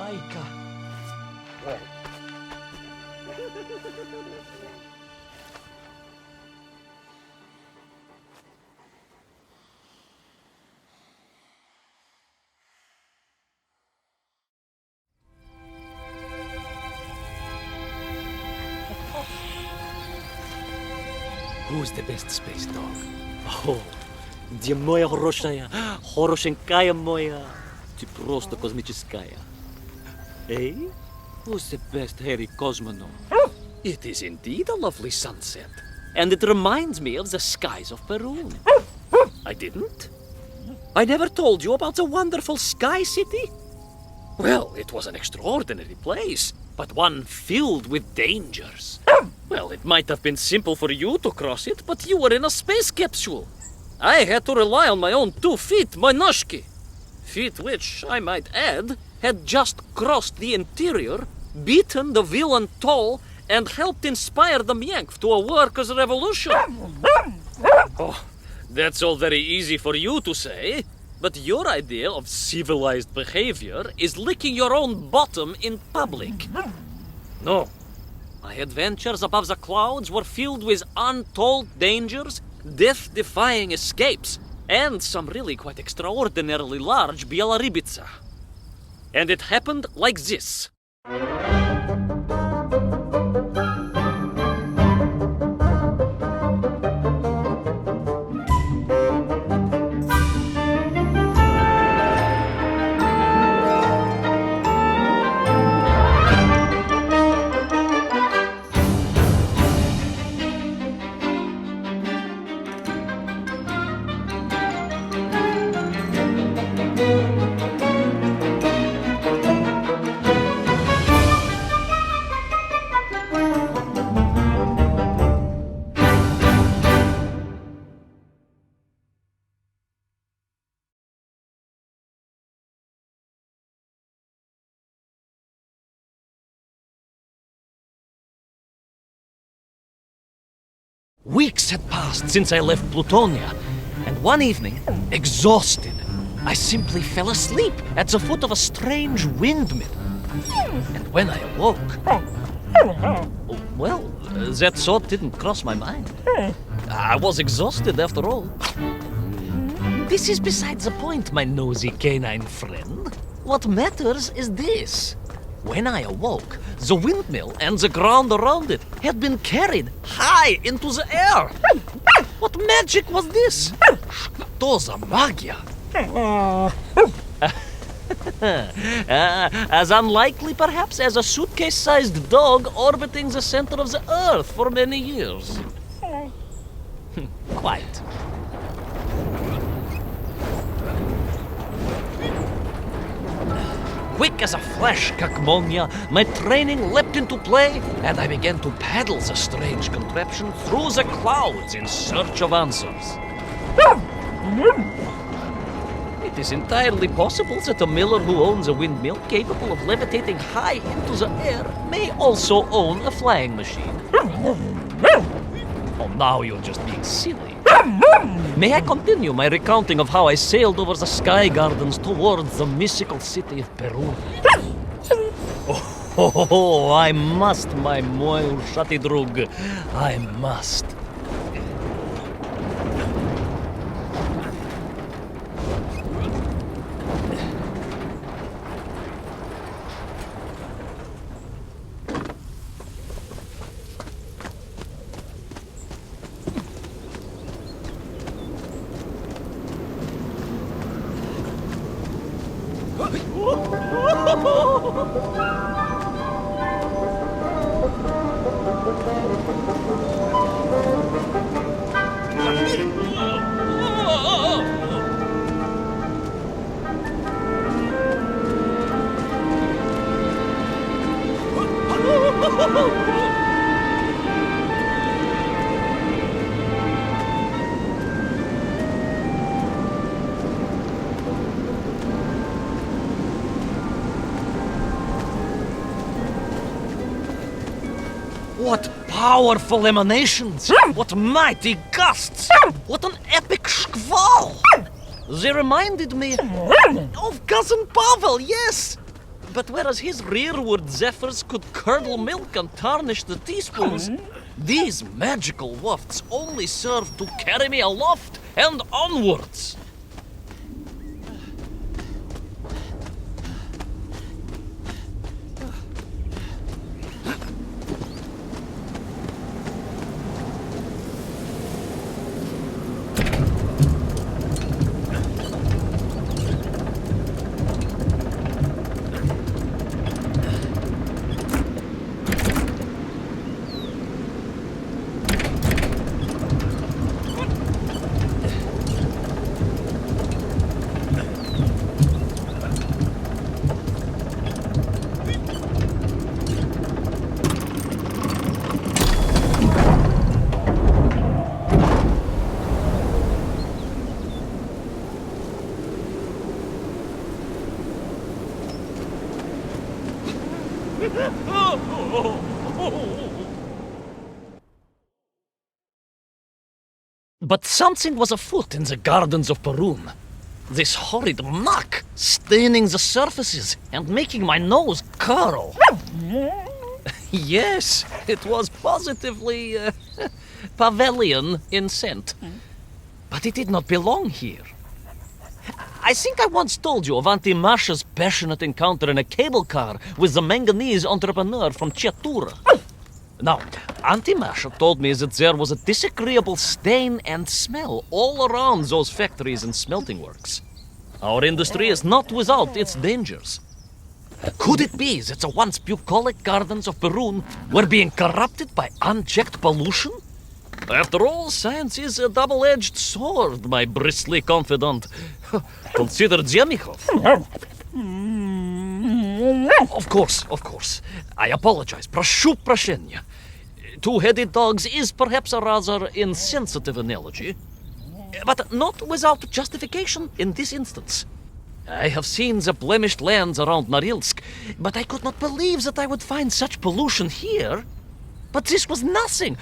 aika. Who's the best space dog? Oh, где моя хорошая, хорошенькая моя, ты просто космическая. Hey, who's the best hairy cosmonaut? It is indeed a lovely sunset. And it reminds me of the skies of Peru. I didn't? I never told you about the wonderful Sky City? Well, it was an extraordinary place, but one filled with dangers. Well, it might have been simple for you to cross it, but you were in a space capsule. I had to rely on my own 2 feet, my noshki. Feet which, I might add, had just crossed the interior, beaten the villain Toll, and helped inspire the Myank to a workers' revolution. Oh, that's all very easy for you to say, but your idea of civilized behavior is licking your own bottom in public. No. My adventures above the clouds were filled with untold dangers, death-defying escapes, and some really quite extraordinarily large Bielorybitsa. And it happened like this. Weeks had passed since I left Plutonia, and one evening, exhausted, I simply fell asleep at the foot of a strange windmill. And when I awoke, well, that thought didn't cross my mind. I was exhausted after all. This is beside the point, my nosy canine friend. What matters is this. When I awoke, the windmill and the ground around it had been carried high into the air. What magic was this? Что за магия? As unlikely, perhaps, as a suitcase-sized dog orbiting the center of the Earth for many years. Quite. Quick as a flash, Kakmonia, my training leapt into play, and I began to paddle the strange contraption through the clouds in search of answers. It is entirely possible that a miller who owns a windmill capable of levitating high into the air may also own a flying machine. Oh, now you're just being silly. May I continue my recounting of how I sailed over the sky gardens towards the mystical city of Peru? Oh, I must, my moil shatidrug. I must. What powerful emanations! What mighty gusts! What an epic squall! They reminded me of Cousin Pavel, yes! But whereas his rearward zephyrs could curdle milk and tarnish the teaspoons, these magical wafts only serve to carry me aloft and onwards. But something was afoot in the gardens of Perun. This horrid muck staining the surfaces and making my nose curl. Yes, it was positively Pavilion in scent. But it did not belong here. I think I once told you of Auntie Masha's passionate encounter in a cable car with the manganese entrepreneur from Chiatura. Now, Auntie Masha told me that there was a disagreeable stain and smell all around those factories and smelting works. Our industry is not without its dangers. Could it be that the once bucolic gardens of Perun were being corrupted by unchecked pollution? After all, science is a double-edged sword, my bristly confidant. Consider Zemikhov. Of course. I apologize. Прошу прощения. Two-headed dogs is perhaps a rather insensitive analogy, but not without justification in this instance. I have seen the blemished lands around Norilsk, but I could not believe that I would find such pollution here. But this was nothing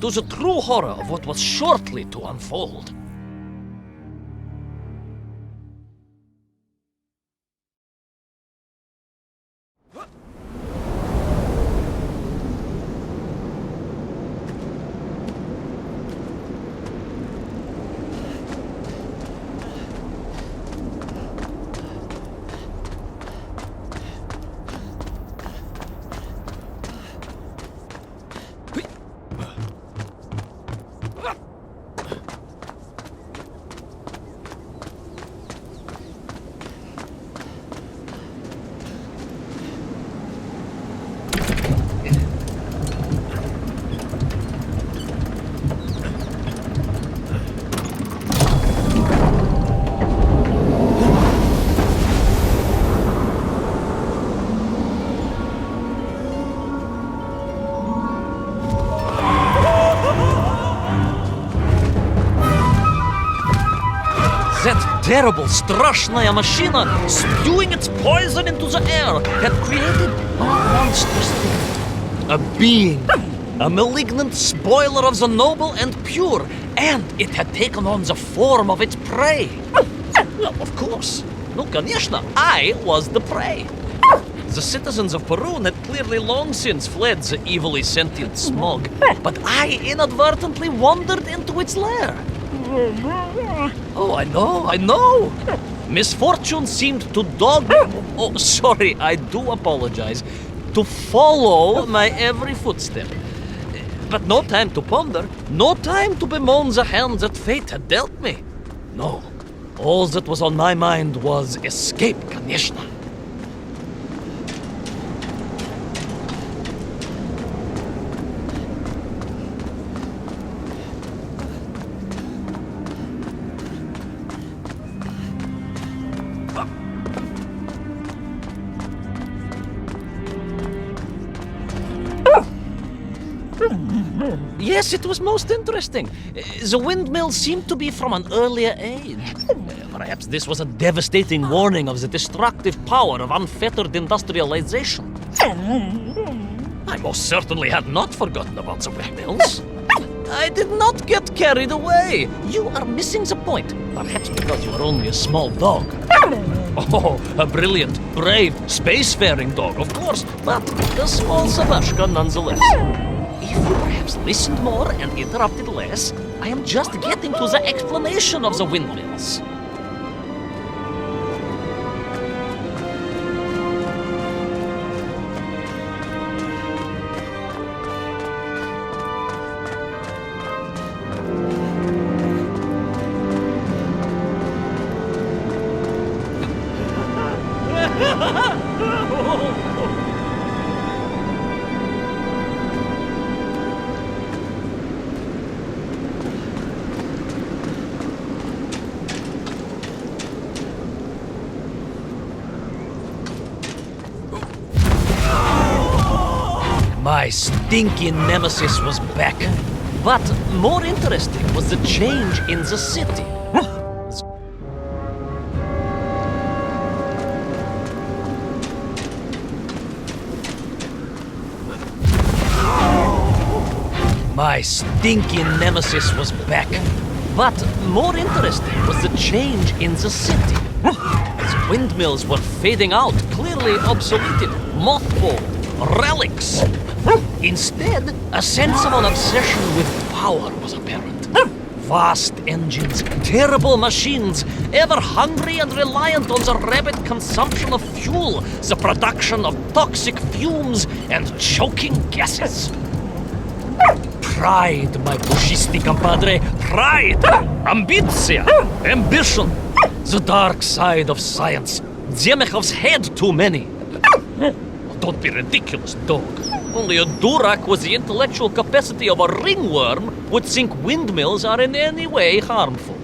to the true horror of what was shortly to unfold. That terrible, straszная machina, spewing its poison into the air, had created a monstrous thing. A being. A malignant spoiler of the noble and pure. And it had taken on the form of its prey. Well, of course. No, конечно, I was the prey. The citizens of Perun had clearly long since fled the evilly sentient smog. But I inadvertently wandered into its lair. Oh, I know. Misfortune seemed to dog me. Oh, sorry, I do apologize. To follow my every footstep. But no time to ponder, no time to bemoan the hand that fate had dealt me. No, all that was on my mind was escape, конечно. Yes, it was most interesting. The windmill seemed to be from an earlier age. Perhaps this was a devastating warning of the destructive power of unfettered industrialization. I most certainly had not forgotten about the windmills. I did not get carried away. You are missing the point. Perhaps because you are only a small dog. Oh, a brilliant, brave, spacefaring dog, of course, but a small Savashka nonetheless. If you perhaps listened more and interrupted less, I am just getting to the explanation of the windmills. My stinky nemesis was back. But more interesting was the change in the city. My stinky nemesis was back. But more interesting was the change in the city. The windmills were fading out, clearly obsoleted, mothballed, relics. Instead, a sense of an obsession with power was apparent. Vast engines, terrible machines, ever hungry and reliant on the rapid consumption of fuel, the production of toxic fumes and choking gases. Pride, my bushisti compadre, pride, ambitia, ambition, the dark side of science. Zemechov's had too many. Don't be ridiculous, dog. Only a durak with the intellectual capacity of a ringworm would think windmills are in any way harmful.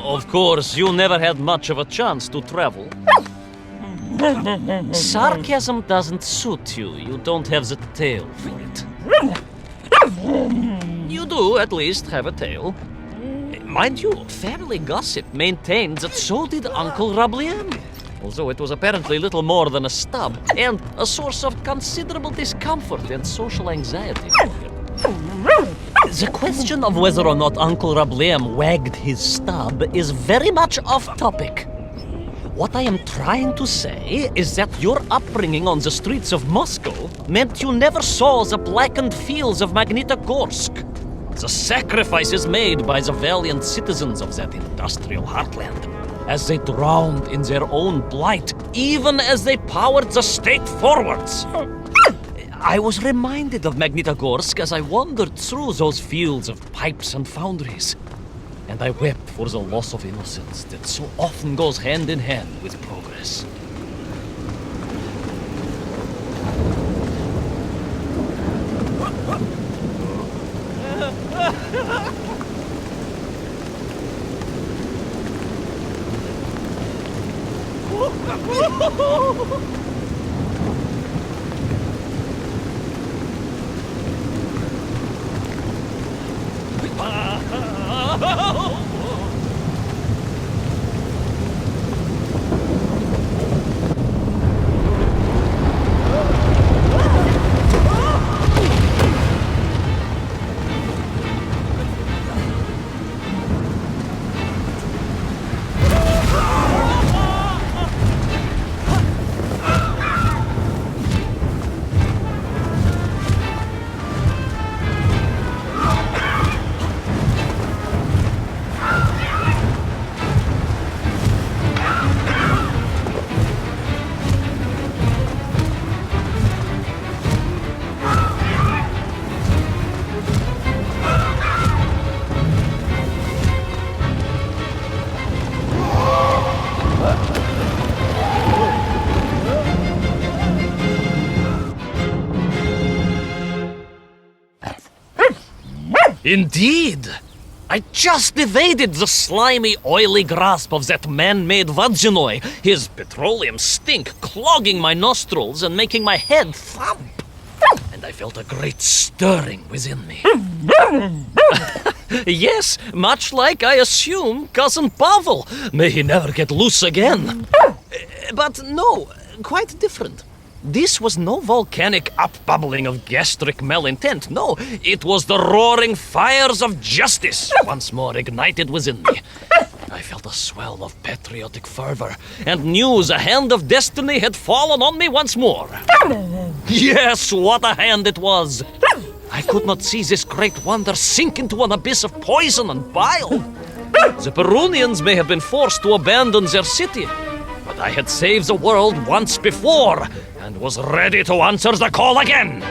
Of course, you never had much of a chance to travel. Sarcasm doesn't suit you. You don't have the tail for it. You do, at least, have a tail. Mind you, family gossip maintained that so did Uncle Rabliem, although it was apparently little more than a stub and a source of considerable discomfort and social anxiety for him. The question of whether or not Uncle Rabliem wagged his stub is very much off topic. What I am trying to say is that your upbringing on the streets of Moscow meant you never saw the blackened fields of Magnitogorsk, the sacrifices made by the valiant citizens of that industrial heartland. as they drowned in their own blight, even as they powered the state forwards. I was reminded of Magnitogorsk as I wandered through those fields of pipes and foundries, and I wept for the loss of innocence that so often goes hand in hand with progress. Indeed! I just evaded the slimy, oily grasp of that man-made Vadzinoi, his petroleum stink clogging my nostrils and making my head thump. And I felt a great stirring within me. Yes, much like, I assume, Cousin Pavel. May he never get loose again. But no, quite different. This was no volcanic upbubbling of gastric malintent. No, it was the roaring fires of justice once more ignited within me. I felt a swell of patriotic fervor and knew the hand of destiny had fallen on me once more. Yes, what a hand it was! I could not see this great wonder sink into an abyss of poison and bile. The Perunians may have been forced to abandon their city, but I had saved the world once before and was ready to answer the call again.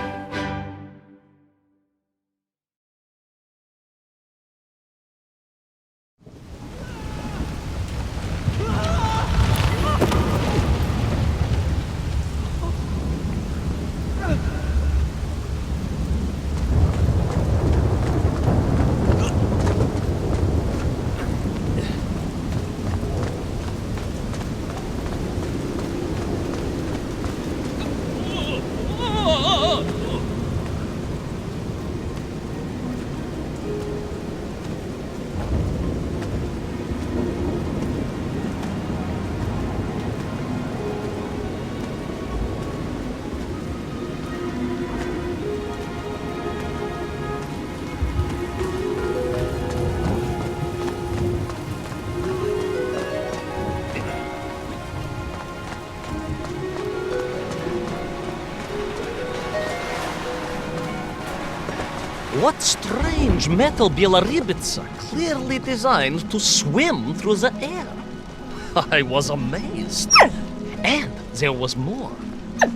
What strange metal Bielaribitsa clearly designed to swim through the air? I was amazed. And there was more.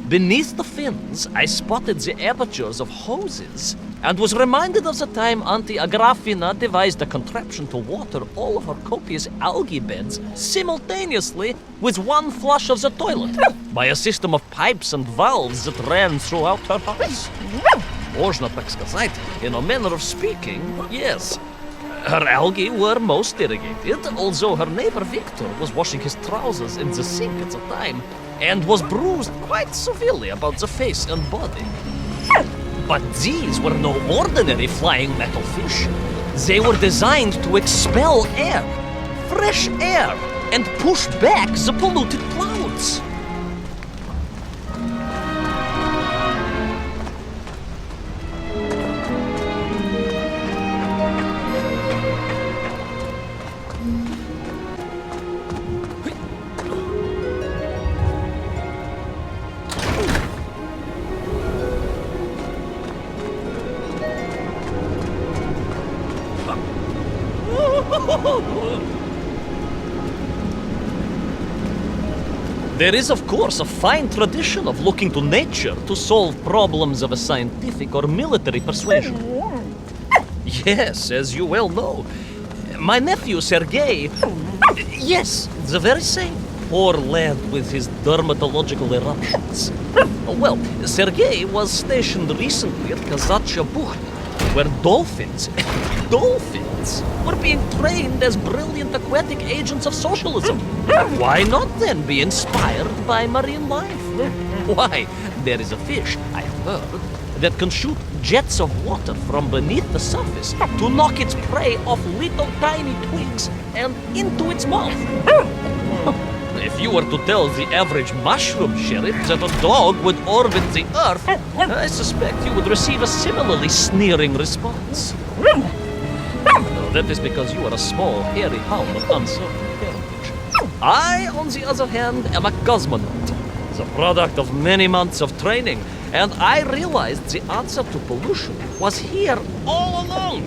Beneath the fins, I spotted the apertures of hoses and was reminded of the time Auntie Agrafina devised a contraption to water all of her copious algae beds simultaneously with one flush of the toilet by a system of pipes and valves that ran throughout her house. Можно так сказать, in a manner of speaking, yes. Her algae were most irrigated, although her neighbor Victor was washing his trousers in the sink at the time and was bruised quite severely about the face and body. But these were no ordinary flying metal fish. They were designed to expel air, fresh air, and push back the polluted clouds. There is, of course, a fine tradition of looking to nature to solve problems of a scientific or military persuasion. Yes, as you well know. My nephew, Sergei... Yes, the very same. Poor lad with his dermatological eruptions. Well, Sergei was stationed recently at Kazachya Bucht, where dolphins were being trained as brilliant aquatic agents of socialism. Why not then be inspired by marine life? Why, there is a fish, I have heard, that can shoot jets of water from beneath the surface to knock its prey off little tiny twigs and into its mouth. If you were to tell the average mushroom sheriff that a dog would orbit the earth, I suspect you would receive a similarly sneering response. That is because you are a small, hairy hound of uncertain parentage. I, on the other hand, am a cosmonaut, the product of many months of training, and I realized the answer to pollution was here all along.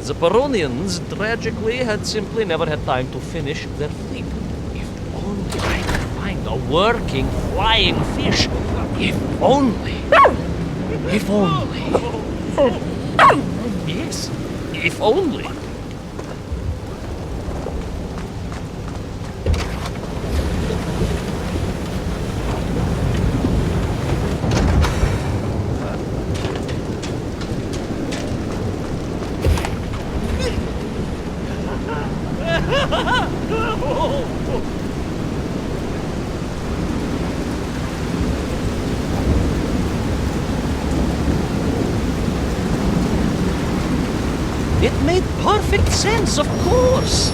The Peronians, tragically, had simply never had time to finish their fleet. If only I could find a working, flying fish. If only. If only. Yes, if only. It made perfect sense, of course.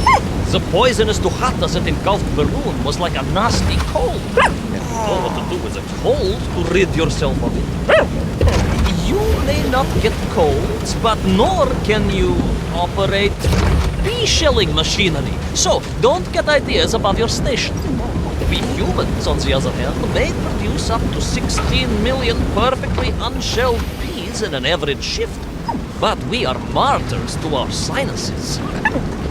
The poisonous Duchata that engulfed Berun was like a nasty cold. And you know what to do with a cold to rid yourself of it. You may not get colds, but nor can you operate bee-shelling machinery. So, don't get ideas above your station. We humans, on the other hand, may produce up to 16 million perfectly unshelled bees in an average shift. But we are martyrs to our sinuses.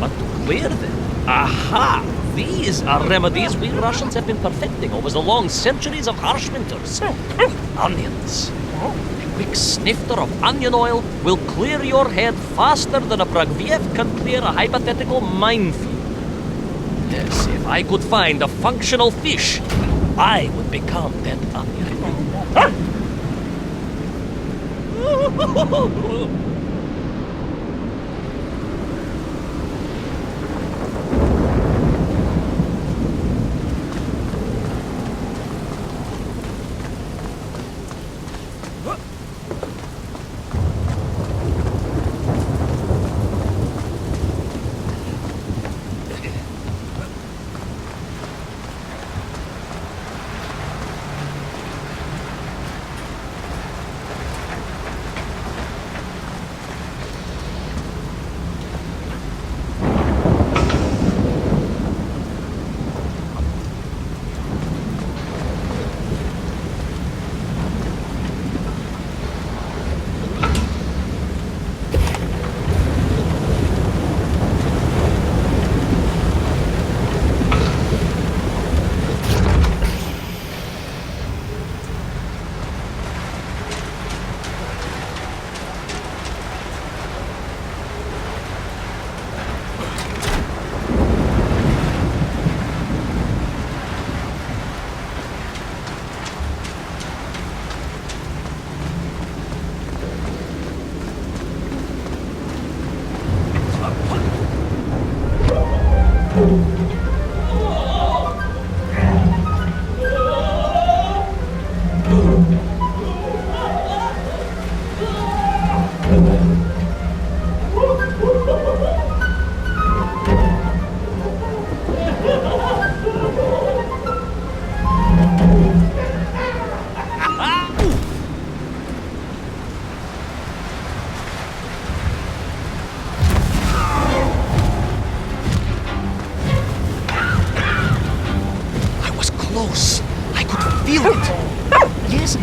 But to clear them, aha! These are remedies we Russians have been perfecting over the long centuries of harsh winters. Onions. A quick snifter of onion oil will clear your head faster than a Pragviev can clear a hypothetical minefield. Yes, if I could find a functional fish, I would become that onion.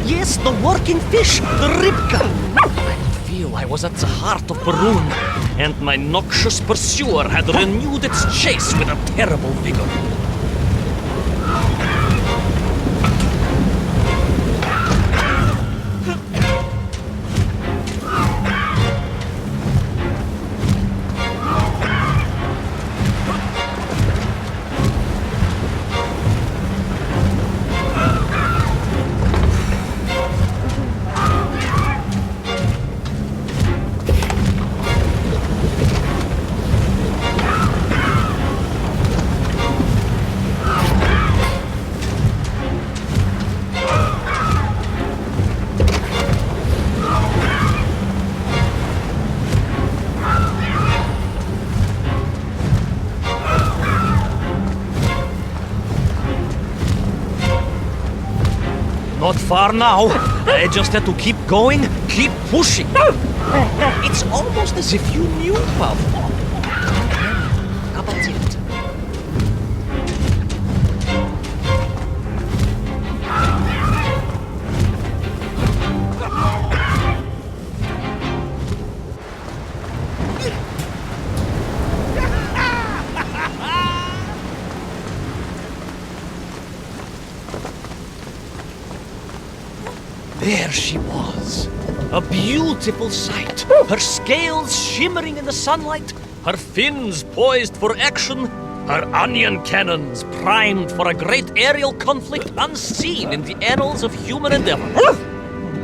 Yes, the working fish, the ribka. I could feel I was at the heart of Berun, and my noxious pursuer had renewed its chase with a terrible vigor. Not far now. I just had to keep going, keep pushing. It's almost as if you knew about it. How about it? There she was, a beautiful sight, her scales shimmering in the sunlight, her fins poised for action, her onion cannons primed for a great aerial conflict unseen in the annals of human endeavor.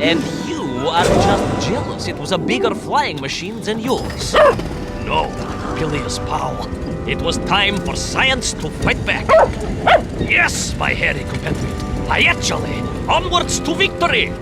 And you are just jealous it was a bigger flying machine than yours. No, Peleus Powell, it was time for science to fight back. Yes, my hairy compatriot, Hayachale, onwards to victory!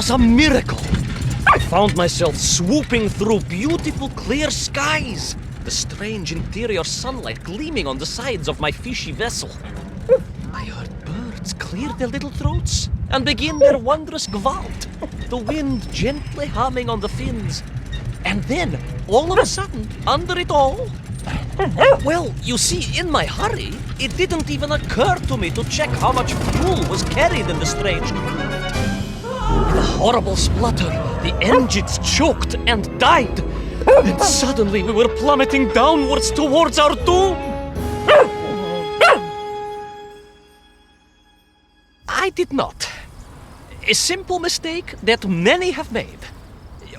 was a miracle. I found myself swooping through beautiful clear skies, the strange interior sunlight gleaming on the sides of my fishy vessel. I heard birds clear their little throats and begin their wondrous gvalt, the wind gently humming on the fins. And then, all of a sudden, under it all, well, you see, in my hurry, it didn't even occur to me to check how much fuel was carried in the strange craft. With a horrible splutter, the engines choked and died. And suddenly we were plummeting downwards towards our doom. I did not. A simple mistake that many have made.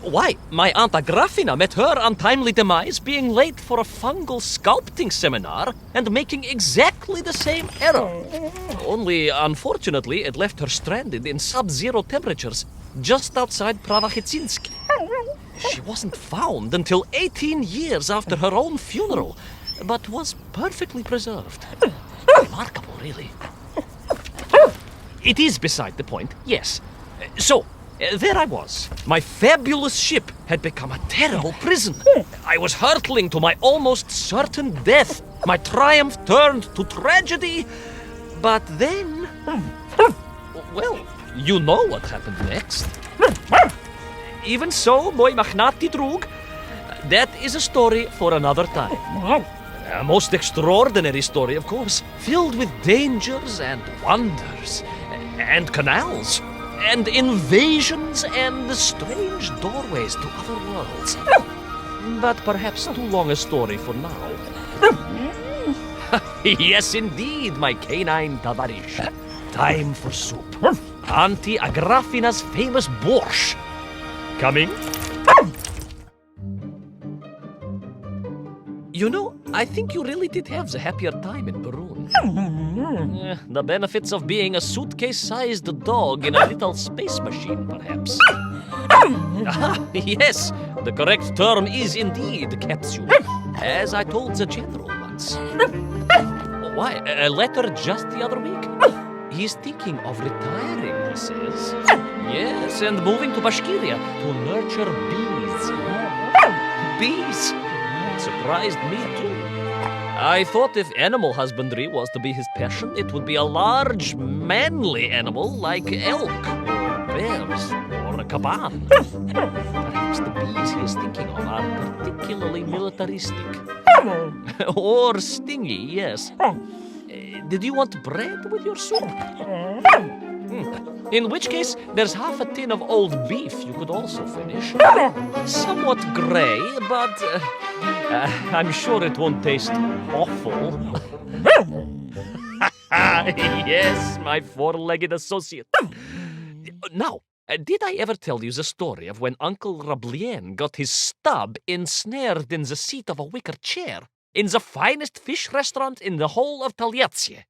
Why, my Aunt Agrafina met her untimely demise being late for a fungal sculpting seminar and making exactly exactly the same error. Only, unfortunately, it left her stranded in sub-zero temperatures just outside Pravachitsinsk. She wasn't found until 18 years after her own funeral, but was perfectly preserved. Remarkable, really. It is beside the point, yes. So, there I was. My fabulous ship had become a terrible prison. I was hurtling to my almost certain death. My triumph turned to tragedy. But then... Well, you know what happened next. Even so, moi magnati drug, that is a story for another time. A most extraordinary story, of course, filled with dangers and wonders, and canals, and invasions, and strange doorways to other worlds. But perhaps too long a story for now. Yes, indeed, my canine tavarish. Time for soup. Auntie Agrafina's famous borscht. Coming? You know, I think you really did have the happier time in Perun. The benefits of being a suitcase-sized dog in a little space machine, perhaps. Yes, the correct term is indeed capsule, as I told the general once. Why, a letter just the other week? He's thinking of retiring, he says. Yes, and moving to Bashkiria to nurture bees. Bees? Surprised me too. I thought if animal husbandry was to be his passion, it would be a large, manly animal like elk, or bears, or a caban. Perhaps the bees he is thinking of are particularly militaristic. Or stingy, yes. Did you want bread with your soup? In which case, there's half a tin of old beef you could also finish. Somewhat grey, but I'm sure it won't taste awful. Yes, my four-legged associate. Now, did I ever tell you the story of when Uncle Rablien got his stub ensnared in the seat of a wicker chair in the finest fish restaurant in the whole of Taliatsie?